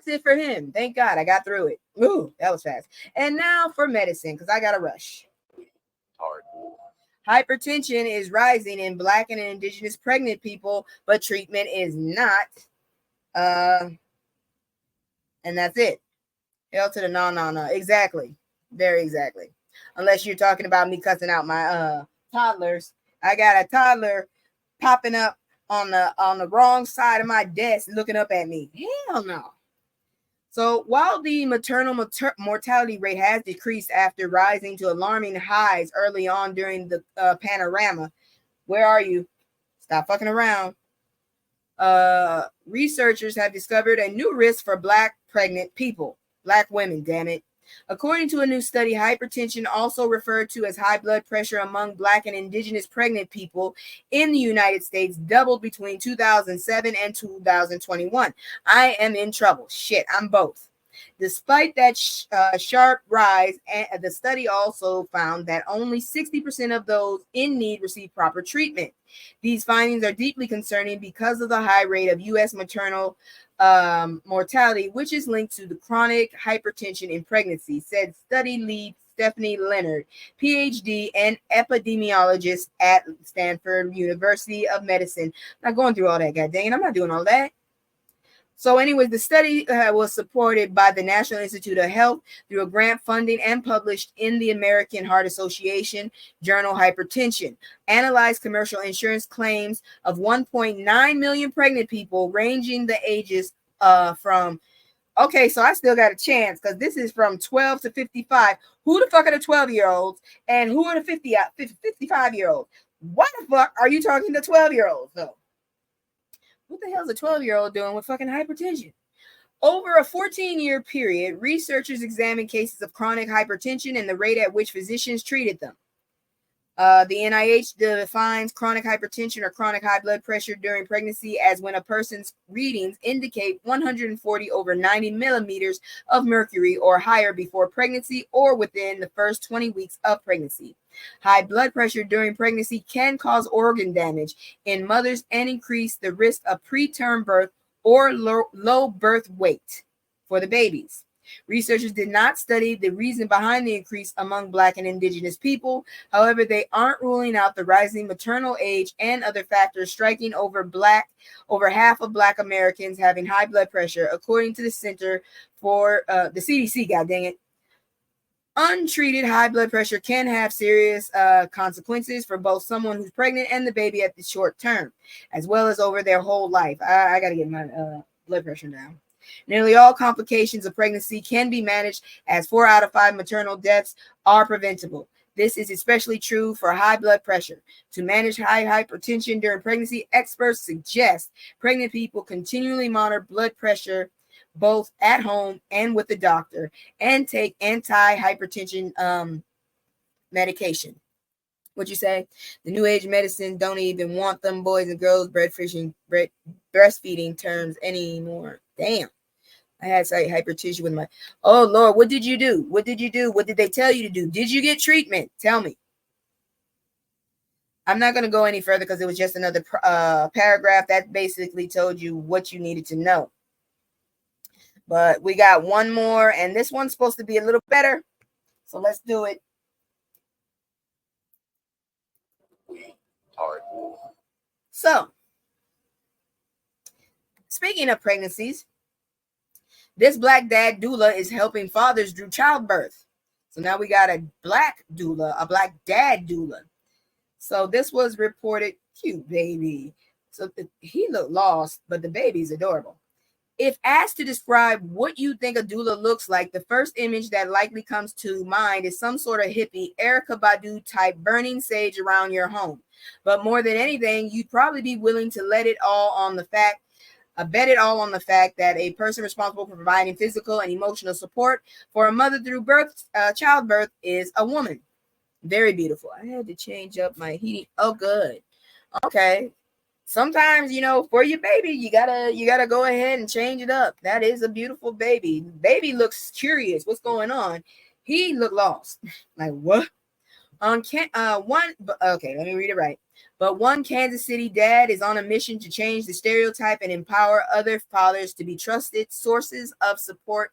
that's it for him. Thank God I got through it. Ooh, that was fast. And now for medicine, because I got to rush. Hard. Hypertension is rising in Black and Indigenous pregnant people, but treatment is not. And that's it. Hell to the no. Exactly. Very exactly. Unless you're talking about me cussing out my toddlers. I got a toddler popping up on the wrong side of my desk looking up at me. Hell no. So while the maternal mortality rate has decreased after rising to alarming highs early on during the panorama, where are you? Stop fucking around. Researchers have discovered a new risk for Black pregnant people. Black women, damn it. According to a new study, hypertension, also referred to as high blood pressure among Black and Indigenous pregnant people in the United States, doubled between 2007 and 2021. I am in trouble. Shit, I'm both. Despite that sharp rise, the study also found that only 60% of those in need receive proper treatment. These findings are deeply concerning because of the high rate of U.S. maternal mortality, which is linked to the chronic hypertension in pregnancy, said study lead Stephanie Leonard, PhD and epidemiologist at Stanford University of Medicine. I'm not going through all that, god dang it, I'm not doing all that. So anyways, the study was supported by the National Institute of Health through a grant funding and published in the American Heart Association journal Hypertension. Analyzed commercial insurance claims of 1.9 million pregnant people ranging the ages from, okay, so I still got a chance because this is from 12 to 55. Who the fuck are the 12-year-olds and who are the 55-year-olds? Why the fuck are you talking to 12-year-olds though? What the hell is a 12-year-old doing with fucking hypertension? Over a 14-year period, researchers examined cases of chronic hypertension and the rate at which physicians treated them. The NIH defines chronic hypertension or chronic high blood pressure during pregnancy as when a person's readings indicate 140 over 90 millimeters of mercury or higher before pregnancy or within the first 20 weeks of pregnancy. High blood pressure during pregnancy can cause organ damage in mothers and increase the risk of preterm birth or low birth weight for the babies. Researchers did not study the reason behind the increase among Black and Indigenous people. However, they aren't ruling out the rising maternal age and other factors striking over half of Black Americans having high blood pressure, according to the Center for the CDC. God dang it. Untreated high blood pressure can have serious consequences for both someone who's pregnant and the baby at the short term, as well as over their whole life. I got to get my blood pressure down. Nearly all complications of pregnancy can be managed, as 4 out of 5 maternal deaths are preventable. This is especially true for high blood pressure. To manage high hypertension during pregnancy, experts suggest pregnant people continually monitor blood pressure both at home and with the doctor, and take anti-hypertension medication. What you say? The new age medicine don't even want them boys and girls breastfeeding terms anymore. Damn. I had hypertension with my, oh Lord, what did you do? What did you do? What did they tell you to do? Did you get treatment? Tell me. I'm not going to go any further because it was just another paragraph that basically told you what you needed to know. But we got one more, and this one's supposed to be a little better. So let's do it. Hard. So, speaking of pregnancies, this Black dad doula is helping fathers through childbirth. So now we got a Black doula, a Black dad doula. So this was reported, cute baby. So he looked lost, but the baby's adorable. If asked to describe what you think a doula looks like, the first image that likely comes to mind is some sort of hippie, Erykah Badu type burning sage around your home. But more than anything, you'd probably be willing to bet it all on the fact that a person responsible for providing physical and emotional support for a mother through childbirth is a woman. Very beautiful. I had to change up my heating. Oh, good. Okay. Sometimes, for your baby, you gotta go ahead and change it up. That is a beautiful baby. Baby looks curious. What's going on? He looked lost. Like, what? Okay, let me read it right. But one Kansas City dad is on a mission to change the stereotype and empower other fathers to be trusted sources of support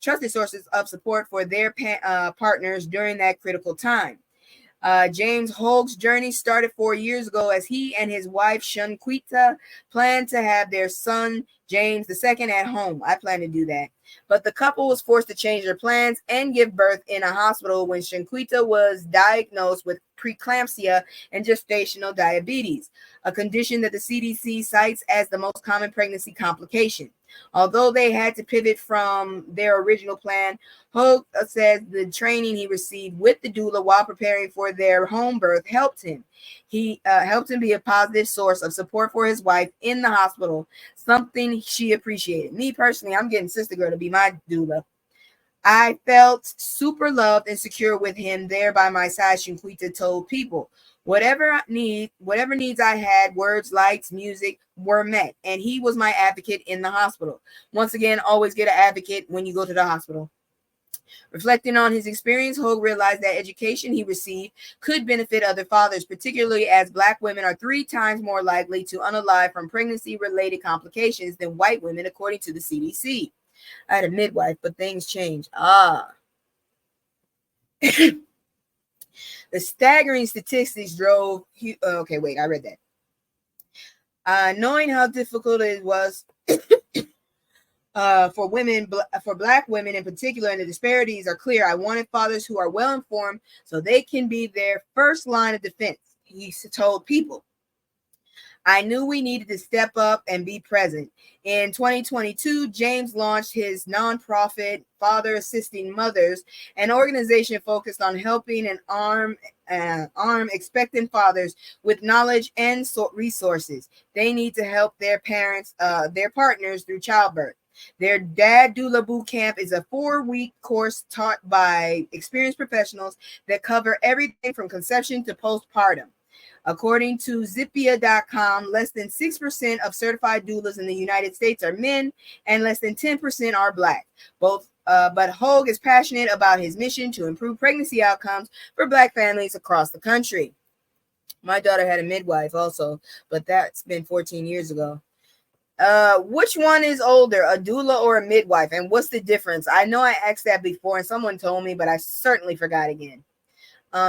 for their partners during that critical time. James Hogue's journey started 4 years ago as he and his wife Shanquita planned to have their son James II at home. I plan to do that. But the couple was forced to change their plans and give birth in a hospital when Shanquita was diagnosed with preeclampsia and gestational diabetes, a condition that the CDC cites as the most common pregnancy complication. Although they had to pivot from their original plan, Hogue says the training he received with the doula while preparing for their home birth helped him. He helped him be a positive source of support for his wife in the hospital, something she appreciated. Me personally, I'm getting Sister Girl to be my doula. I felt super loved and secure with him there by my side, Shinquita told People. Whatever needs I had, words, lights, music were met, and he was my advocate in the hospital. Once again, always get an advocate when you go to the hospital. Reflecting on his experience, Hogue realized that education he received could benefit other fathers, particularly as Black women are 3 times more likely to unalive from pregnancy-related complications than white women, according to the CDC. I had a midwife, but things changed. The staggering statistics drove. Okay, wait, I read that. Knowing how difficult it was for Black women in particular, and the disparities are clear. I wanted fathers who are well informed so they can be their first line of defense, he told People. I knew we needed to step up and be present. In 2022, James launched his nonprofit Father Assisting Mothers, an organization focused on helping and arm expectant fathers with knowledge and resources they need to help their partners through childbirth. Their Dad Doula Boot Camp is a 4-week course taught by experienced professionals that cover everything from conception to postpartum. According to Zippia.com, less than 6% of certified doulas in the United States are men, and less than 10% are Black. But Hogue is passionate about his mission to improve pregnancy outcomes for Black families across the country. My daughter had a midwife also, but that's been 14 years ago. Which one is older, a doula or a midwife? And what's the difference? I know I asked that before and someone told me, but I certainly forgot again.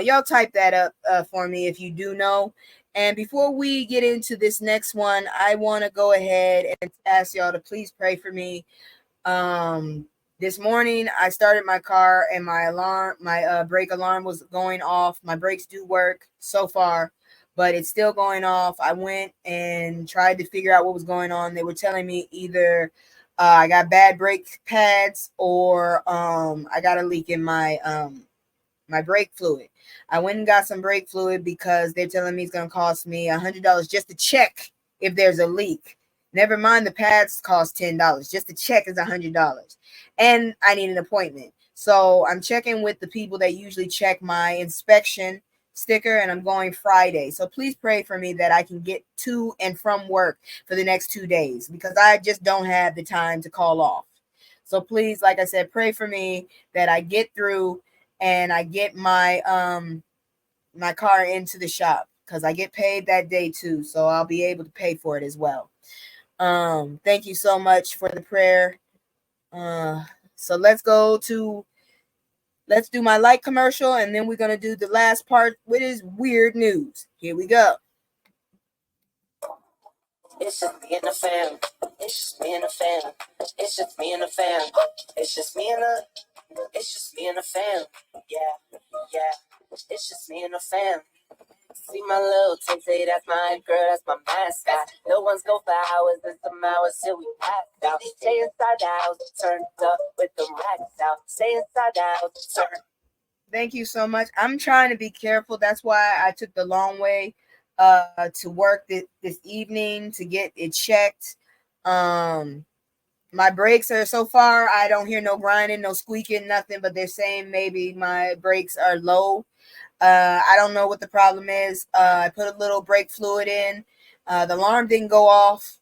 Y'all type that up for me if you do know. And before we get into this next one, I want to go ahead and ask y'all to please pray for me. This morning I started my car and my brake alarm was going off. My brakes do work so far, but it's still going off. I went and tried to figure out what was going on. They were telling me either I got bad brake pads or I got a leak in my brake fluid. I went and got some brake fluid because they're telling me it's going to cost me $100 just to check if there's a leak. Never mind, the pads cost $10. Just to check is $100. And I need an appointment. So I'm checking with the people that usually check my inspection sticker, and I'm going Friday. So please pray for me that I can get to and from work for the next 2 days because I just don't have the time to call off. So please, like I said, pray for me that I get through and I get my my car into the shop because I get paid that day too, so I'll be able to pay for it as well. Thank you so much for the prayer. So let's do my light commercial, and then we're gonna do the last part, which is weird news. Here we go. It's just me and the fam. It's just me and the fam. It's just me and the fam. It's just me and the. It's just me and the fam. Yeah. It's just me and the fam. See my little Tay, that's my girl, that's my mascot. No one's go for hours, and some hours till we pass out. Stay inside the house, turned up with the racks out. Stay inside the house, turn. Thank you so much. I'm trying to be careful. That's why I took the long way to work this evening to get it checked. My brakes are so far, I don't hear no grinding, no squeaking, nothing, but they're saying maybe my brakes are low. I don't know what the problem is. I put a little brake fluid in. The alarm didn't go off.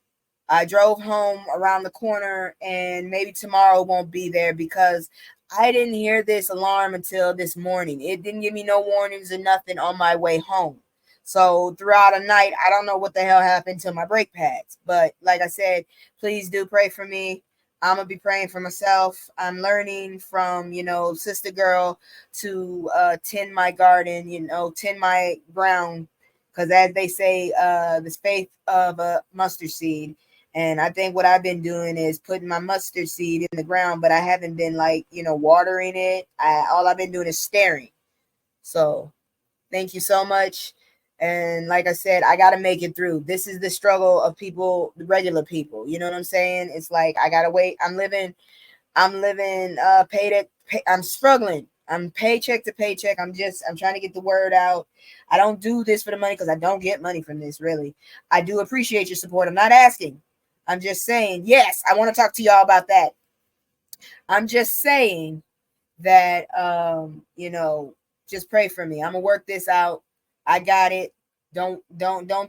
I drove home around the corner, and maybe tomorrow won't be there because I didn't hear this alarm until this morning. It didn't give me no warnings or nothing on my way home. So throughout the night, I don't know what the hell happened to my brake pads. But like I said, please do pray for me. I'm gonna be praying for myself. I'm learning from, sister girl to tend my garden, tend my ground, because as they say, the faith of a mustard seed. And I think what I've been doing is putting my mustard seed in the ground, but I haven't been watering it. All I've been doing is staring. So thank you so much. And like I said, I got to make it through. This is the struggle of people, the regular people. You know what I'm saying? It's like, I got to wait. I'm living I'm struggling. I'm paycheck to paycheck. I'm trying to get the word out. I don't do this for the money because I don't get money from this, really. I do appreciate your support. I'm not asking. I'm just saying, yes, I want to talk to y'all about that. I'm just saying that, just pray for me. I'm gonna work this out. I got it. Don't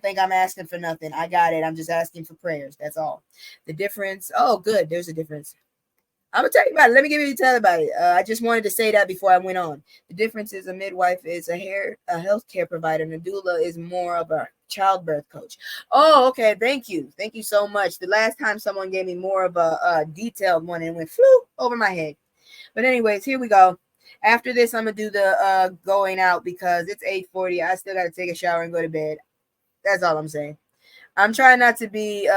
think I'm asking for nothing. I got it. I'm just asking for prayers. That's all. The difference. Oh, good. There's a difference. I'm gonna tell you about it. Let me give you a tell about it. I just wanted to say that before I went on. The difference is a midwife is a healthcare provider, and a doula is more of a childbirth coach. Oh, okay. Thank you so much. The last time someone gave me more of a detailed one and went flew over my head. But anyways, here we go. After this, I'm gonna do the going out because it's 8:40. I still gotta take a shower and go to bed. That's all I'm saying. I'm trying not to be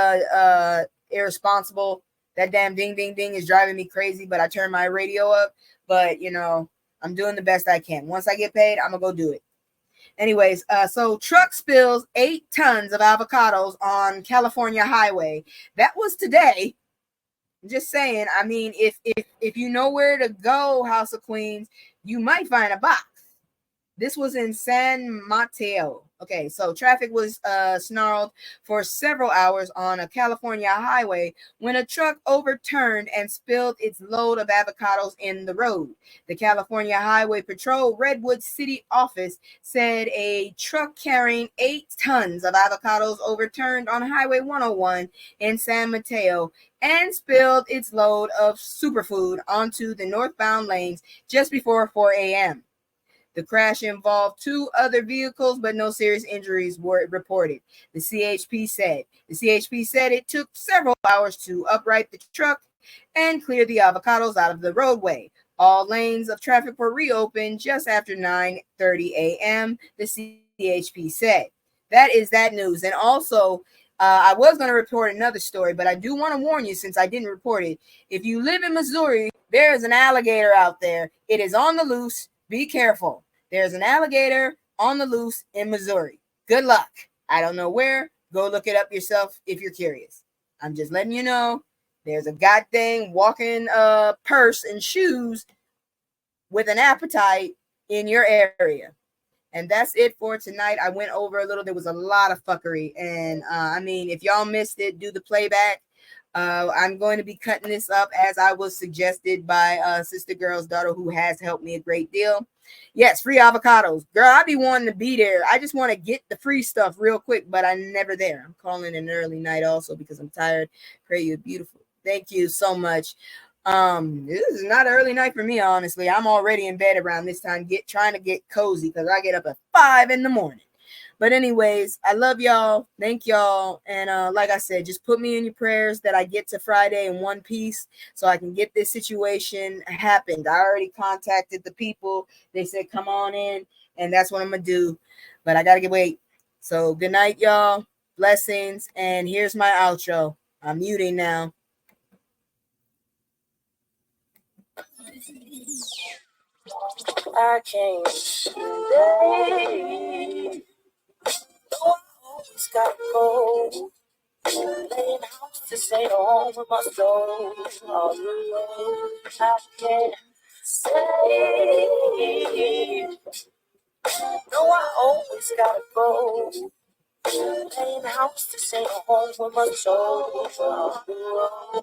irresponsible. That damn ding ding ding is driving me crazy, but I turn my radio up. But I'm doing the best I can. Once I get paid, I'm gonna go do it. Anyways, so truck spills 8 tons of avocados on California highway. That was today. I'm just saying. I mean, if you know where to go, House of Queens, you might find a box. This was in San Mateo. Okay, so traffic was snarled for several hours on a California highway when a truck overturned and spilled its load of avocados in the road. The California Highway Patrol Redwood City office said a truck carrying 8 tons of avocados overturned on Highway 101 in San Mateo and spilled its load of superfood onto the northbound lanes just before 4 a.m. The crash involved 2 other vehicles, but no serious injuries were reported. The CHP said. The CHP said it took several hours to upright the truck and clear the avocados out of the roadway. All lanes of traffic were reopened just after 9:30 a.m., the CHP said. That is that news. And also, I was going to report another story, but I do want to warn you since I didn't report it. If you live in Missouri, there is an alligator out there. It is on the loose. Be careful. There's an alligator on the loose in Missouri. Good luck. I don't know where. Go look it up yourself if you're curious. I'm just letting you know. There's a goddamn walking purse and shoes with an appetite in your area. And that's it for tonight. I went over a little. There was a lot of fuckery. And I mean, if y'all missed it, do the playback. I'm going to be cutting this up as I was suggested by Sister Girl's daughter, who has helped me a great deal. Yes, free avocados. Girl, I be wanting to be there. I just want to get the free stuff real quick, but I'm never there. I'm calling an early night also because I'm tired. Pray you're beautiful. Thank you so much. This is not an early night for me, honestly. I'm already in bed around this time, trying to get cozy because I get up at 5 a.m. But anyways, I love y'all. Thank y'all. And like I said, just put me in your prayers that I get to Friday in one piece so I can get this situation happened. I already contacted the people. They said, come on in. And that's what I'm going to do. But I got to wait. So good night, y'all. Blessings. And here's my outro. I'm muting now. I can't stay. No, I always gotta go. Playing house to stay home with my soul. All alone, I can't stay. No, I always gotta go. Playing house to stay home with my soul. All alone.